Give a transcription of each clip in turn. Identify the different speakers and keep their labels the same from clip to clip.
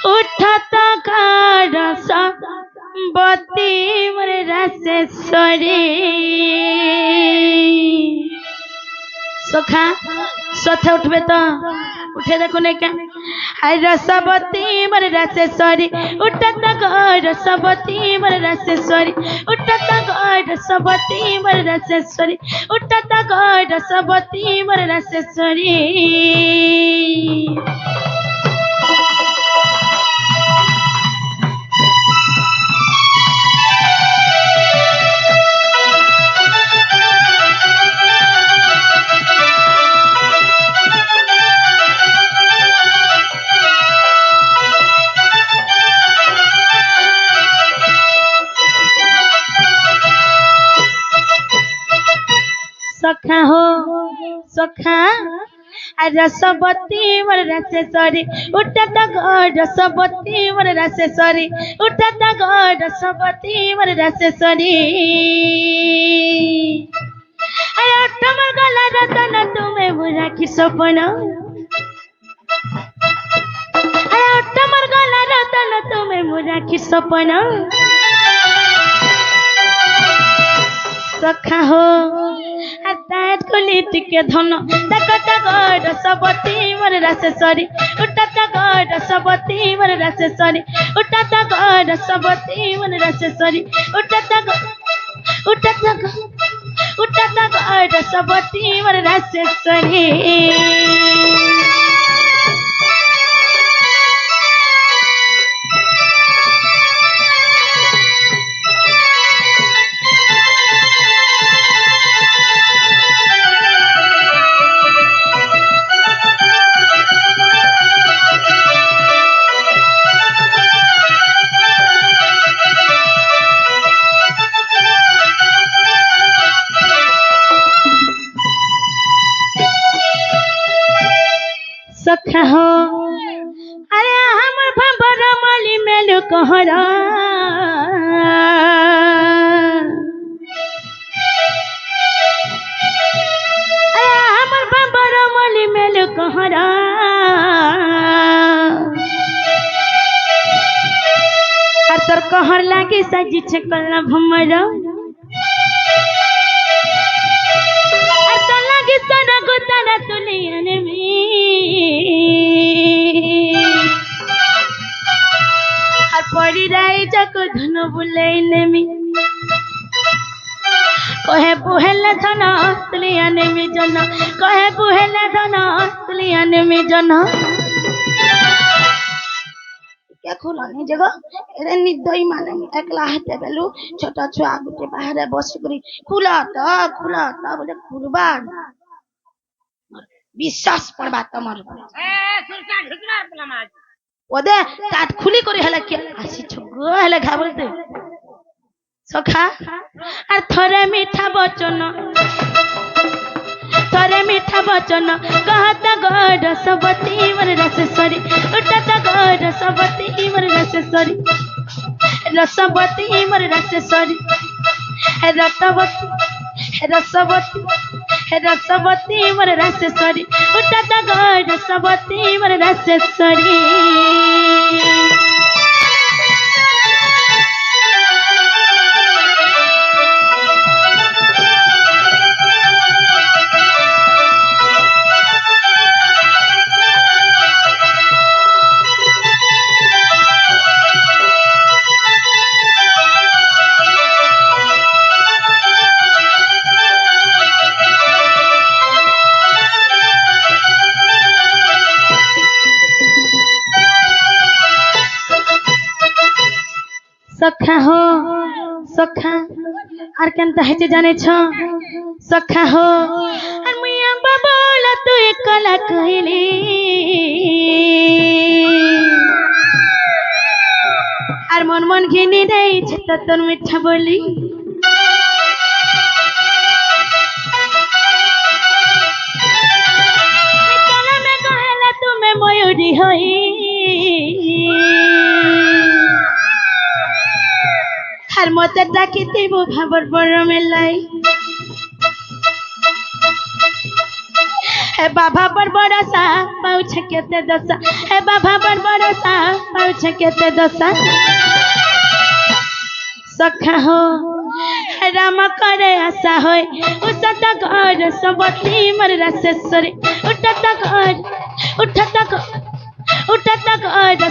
Speaker 1: उठत रस बती मोर रसेश्वरी सखा सथे उठबे तो उठे देखो नहीं क्या हाय रसवती मोर रसेश्वरी उठत रसवती मोर रसेश्वरी उठत रसवती मोर रसेश्वरी उठत रसवती मोर रसेश्वरी सखा हो सखा रसवती मोर रसेश्वरी उठत रसवती मोर रसेश्वरी उठत रसवती मोर रसेश्वरी तमर गला रतन तुम्हें राखी सपन तमर गला रतन तुम्हें राखी सपन सखा हो खुली टिके धन तक रसवती मोर रसेश्वरी उठत रसवती मोर रसेश्वरी उठत रसवती मोर रसेश्वरी उठत रसवती मोर रसेश्वरी सखा हो अरे हमर भंबर माली मेलु कहरा अरे हमर भंबर माली मेलु कहरा तोर कहर लागे सजी छकल भमर लागे सोना गुतारा तुलियन में पड़ी राई जाको धन बुलेने में कहे बुहेले धन तुलियाने में जन कहे बुहेले धन तुलियाने में जन क्या खोला नहीं जगह एरे निदई माने में एकला हते बेलु छोटा छुआ गुटे बाहर बस करी खुला बोले कुर्बान विश्वास पड़बा तमर ए सुल्तान ढुकना पलामा ओदे काट खुली करे हला के आसी छगो हला घाबलते सखा और थरे मीठा वचन कहत रसवती मोर रसेश्वरी उठत रसवती मोर रसेश्वरी रसवती मोर रसेश्वरी रसवती मोर रसेश्वरी उठत रसवती मोर रसेश्वरी सखा हो सखा और केनता हेचे जाने छ सखा हो और मुया बाबूला तू एकला कहली और मन मन घिनी नहीं छ त तोर मिठा बोली निकला में कहला तू में मयूरी होई हर मत डाकी देबो भाबर बड़ मेलाई हे बाबा बड़ बड़ा सा पाउछ केते दसा हे बाबा बड़ बड़ा सा पाउछ केते दशा सखा हो राम करे आशा होय उठत घर सबती मोर रासेश्वरी उठत घर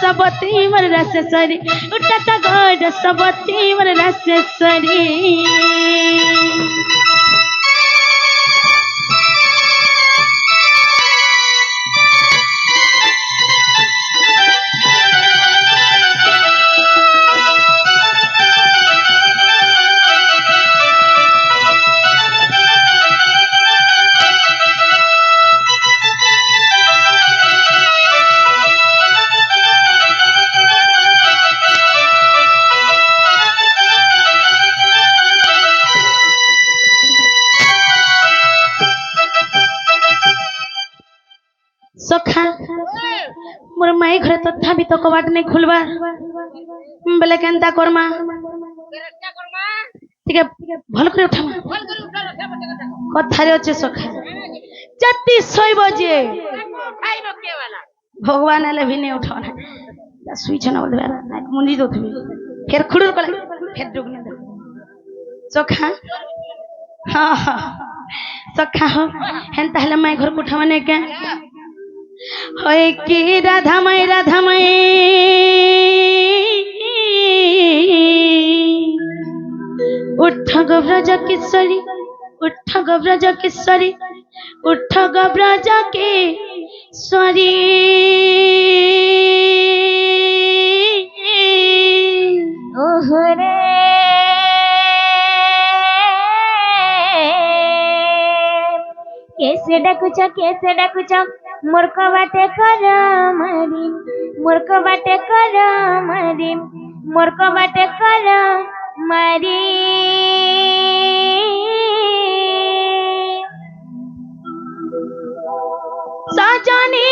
Speaker 1: सबती मोर रासेश्वरी उठत घर सबती मोर रासेश्वरी सखा मोर माई घरे तथापि तो कबाट नहीं खुलवा बेले केनता करमा ठीक है भल करे उठा कथारे अच्छे सखा जति सोइब जे भगवान आले भी नहीं उठाना सुईछ ना बोल मुंडी दो फिर खुडुर कले फिर डुगने दे सखा हाँ हाँ सखा हो हेन ताहले माई घर उठावने के होय कि राधामय उठ गो ब्रज किशोरी उठ गो ब्रज किशोरी उठ गो ब्रज किशोरी ओहरे कैसे डाकुच मूर्ख बाटे कर मारी मूर्ख बाटे कर मारी मूर्ख बाटे कर मारी सजनी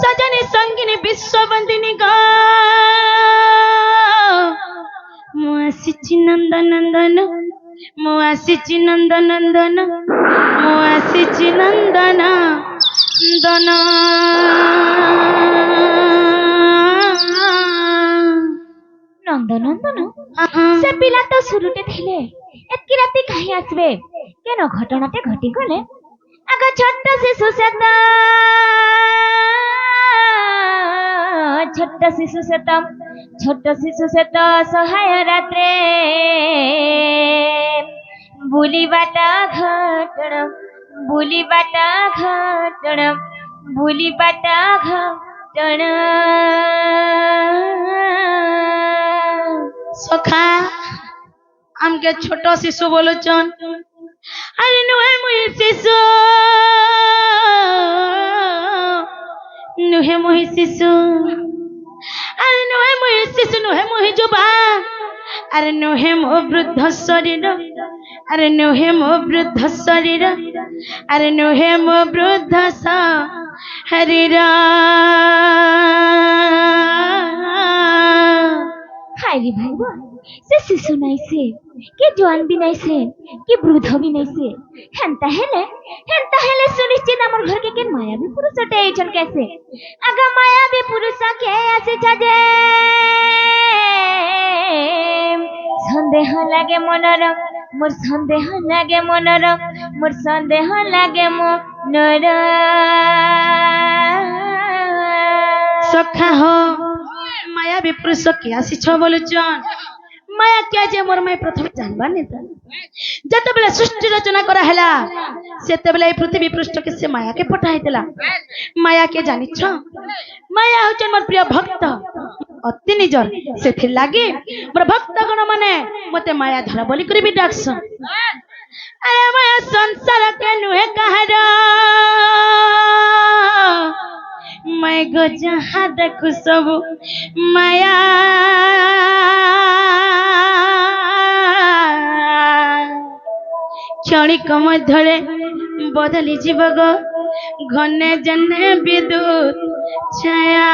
Speaker 1: सजनी संगिनी विश्वबंदिनी गा मुआसिची नंदन मुआसिची नंदन मुआसिची नंदन दन नंदनंदन से पिला तो सुरुटे थिले एतकी राती काहे आसबे केन घटनाटे घटी गले आगा छोट्ट शिशु से तो सहाय रात्रे बुली बाटा घटण सखा आमके छोट शिशु बोलुचन अरे नुहे मुहि शिशु अरे नुहे मुहि जुबा अरे नुहे मो वृद्ध शरीर अरे नुहे मो वृद्ध शरीर अरे नुहे मो वृद्ध शरीर हाय रे भाई से शिशु नहीं से के जवान भी नहीं से कि वृद्ध भी नहीं से हेंता हेले सुनिश्चित हमर घर के मायावी पुरुष अटे एछन कैसे आगा मायावी पुरुष के आसे छजे संदेह लागे मनर मोर संदेह लागे मनर सखा हो मायावी पुरुष के आसी छ बोलुचन माया क्या जे मोर मैं प्रथम जानबा नहीं था जते बेले सृष्टि रचना करा हैला सेते बेले पृथ्वी पृष्ठ के से माया के पठाई देला माया के जानि छ माया होचन मोर प्रिय भक्त अति निजर सेथि लागे मोर भक्त गण माने मते माया धर बोली करी भी डाकस अरे माया संसार के नुहे कहारा मैं गो जहाँ देखू सब माया क्षणिक मध्यरे बदली जीवग घने जने विद्युत छाया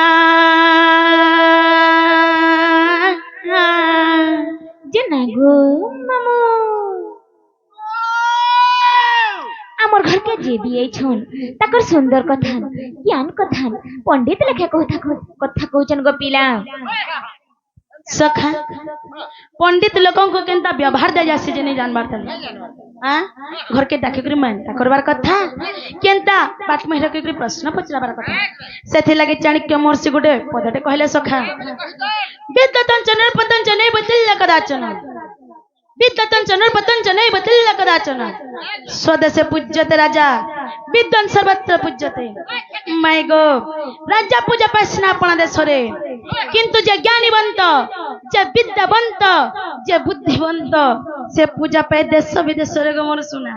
Speaker 1: जना गो मामू
Speaker 2: मोर घर के जे भी छन ताकर सुंदर कथान ज्ञान कथान पंडित लेखे कथा कहचन गो पिला
Speaker 1: सखा पंडित लोगों को केनता व्यवहार दे जासी जे नहीं जानबार तले हां घर के डाके करी मानता करबार कथा केनता बात में रखे करी प्रश्न पचराबार कथा सेथे लगे चाणक्य मोरसी गुडे पदटे कहले सखा विद्यतंचन पतंचन बतिल्ल कदाचन विद्यतंचन पतंचन बतिल्ल कदाचन स्वदेशे पूज्यते राजा विद्वान सर्वत्र पूज्यते माय गो राजा पूजा पैसना अपना देशरे किंतु जे ज्ञानीवंत जे विद्यावंत जे बुद्धिवंत से पूजा पाए देश विदेश रे गो मोर सुना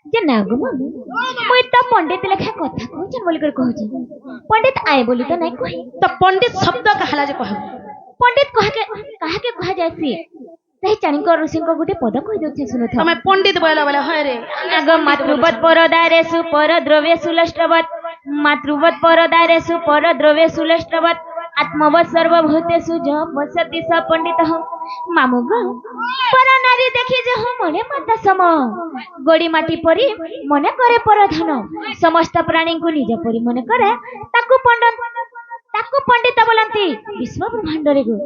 Speaker 2: जे ना गो मुई तो पंडित लेखे कथा कहचन बोली कर कहची पंडित आए बोली तो नहीं कही
Speaker 1: तो पंडित शब्द कहला जे कह
Speaker 2: पंडित कहा के कहा जायसी सही चाणिक ऋषि को गुटे पद कहि दउछे सुनो
Speaker 1: तमे पंडित बोला बोला हाय रे
Speaker 2: अग मातृवत परदारेषु परद्रव्येषु लष्टवत् मातृवत परदारेषु परद्रव्येषु लष्टवत् आत्मवत् सर्वभूतेषु ज वसति स पंडितः मामुग पर नारी देखि जे मने माता सम गोड़ी माटी परी मने करे परधन समस्त प्राणी को निज परी मने करे ताकू पंडित बोलती विश्व ब्रह्मांड रे गो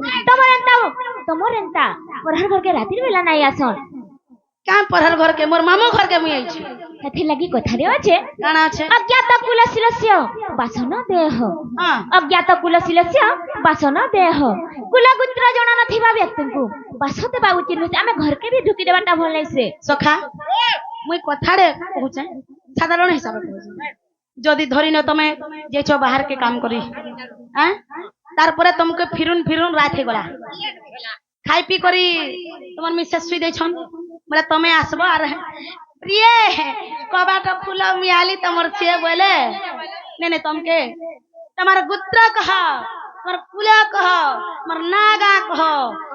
Speaker 2: तमरेंता परहर घर के रातिर बेला नाही आसन
Speaker 1: का परहर घर के मोर मामू घर के मुई आइछि
Speaker 2: कथि लागि कथा रे अछि
Speaker 1: काना अछि
Speaker 2: अज्ञात कुलशिलस्य वासन देह
Speaker 1: हां
Speaker 2: अज्ञात कुलशिलस्य वासन देह कुलगोत्र जणा नथिबा व्यक्ति को वास देबा उचित होय आमे घर के भी ढुकी देबाटा भल नै से
Speaker 1: सखा मुई कथा रे कहूचे साधारण हिसाब कहूचे जदि धरि न तमे जेछो बाहर के काम करी हैं तार परे तुमके फिरुन रात हे गला खाई पी करी तुमर मिसेस सुई दे छन बोले तमे आसबो आर प्रिय कबाट फूल मियाली तमर से बोले ने तुमके तमार गुत्र कह तमर कुल कह तमर नागा कह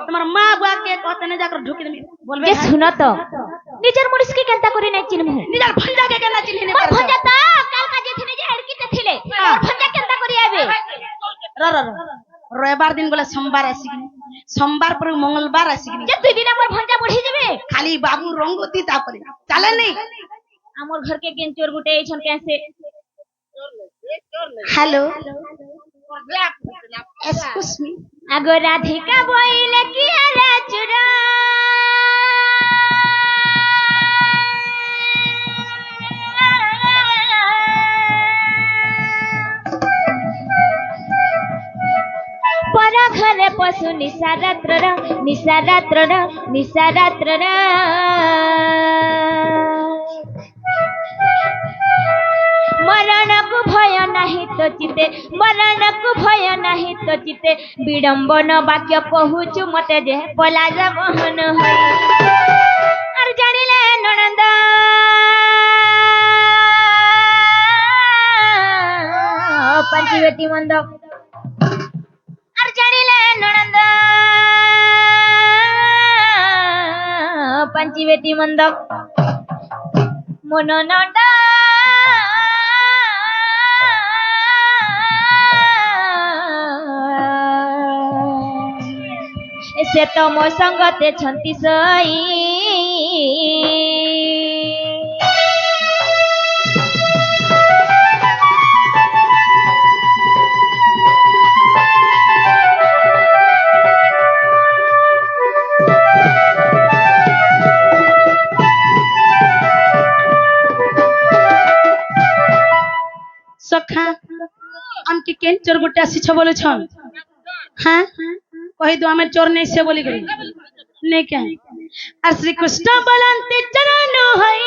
Speaker 1: तमर मां बुआ के कहते ने जाकर ढुकी दे बोलबे
Speaker 2: के सुनो तो निजर मुनिस के केनता करी नै चिन्ह
Speaker 1: निजर भंजा के केना चिन्ह ने
Speaker 2: भंजा ता काल का जे थिने जे हड़की ते थिले और भंजा केनता करी आबे
Speaker 1: र रविवार दिन बोले सोमवार आसिकिनी सोमवार पर मंगलवार आसिकिनी
Speaker 2: जे दुई दिन हमर भंजा बढ़ी जेबे
Speaker 1: खाली बाबू रंगोती तापरे चले नहीं
Speaker 2: हमर घर के गेंचोर गुटे छन कैसे
Speaker 1: हेलो एक्सक्यूज मी
Speaker 2: अगो राधिका बोइले की रे चुरा पर घरे पशु निशारात्र मरण को भय नहीं तो चिते मरण को भय नहीं तो चिते विडंबन वाक्य कहूचु मते जे पलाज मोहन होई अर जानिले ननंद पंचवटी मंद अर जानिले ननंद पंचवटी मंद मन नंदा से तो मो संगते छंती सई
Speaker 1: सखा आमके केन चोर गुटे आसी छ बोले छन हां कहि दो हमें चोर नहीं से बोली गई नहीं क्या और श्री कृष्ण बलंते चरण हई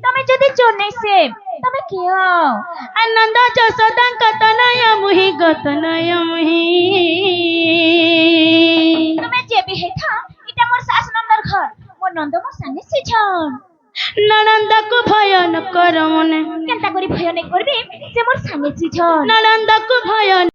Speaker 2: तमे जदी चोर नहीं से तमे कियो
Speaker 1: आनंद जसोदा कतनय मुहि
Speaker 2: तमे जे भी है था इटा मोर सास नंदर घर मोर नंद मोर संगे से छन
Speaker 1: ननंद को भय न कर मने
Speaker 2: केनता करी भय नहीं करबे से मोर संगे से छन
Speaker 1: ननंद को भय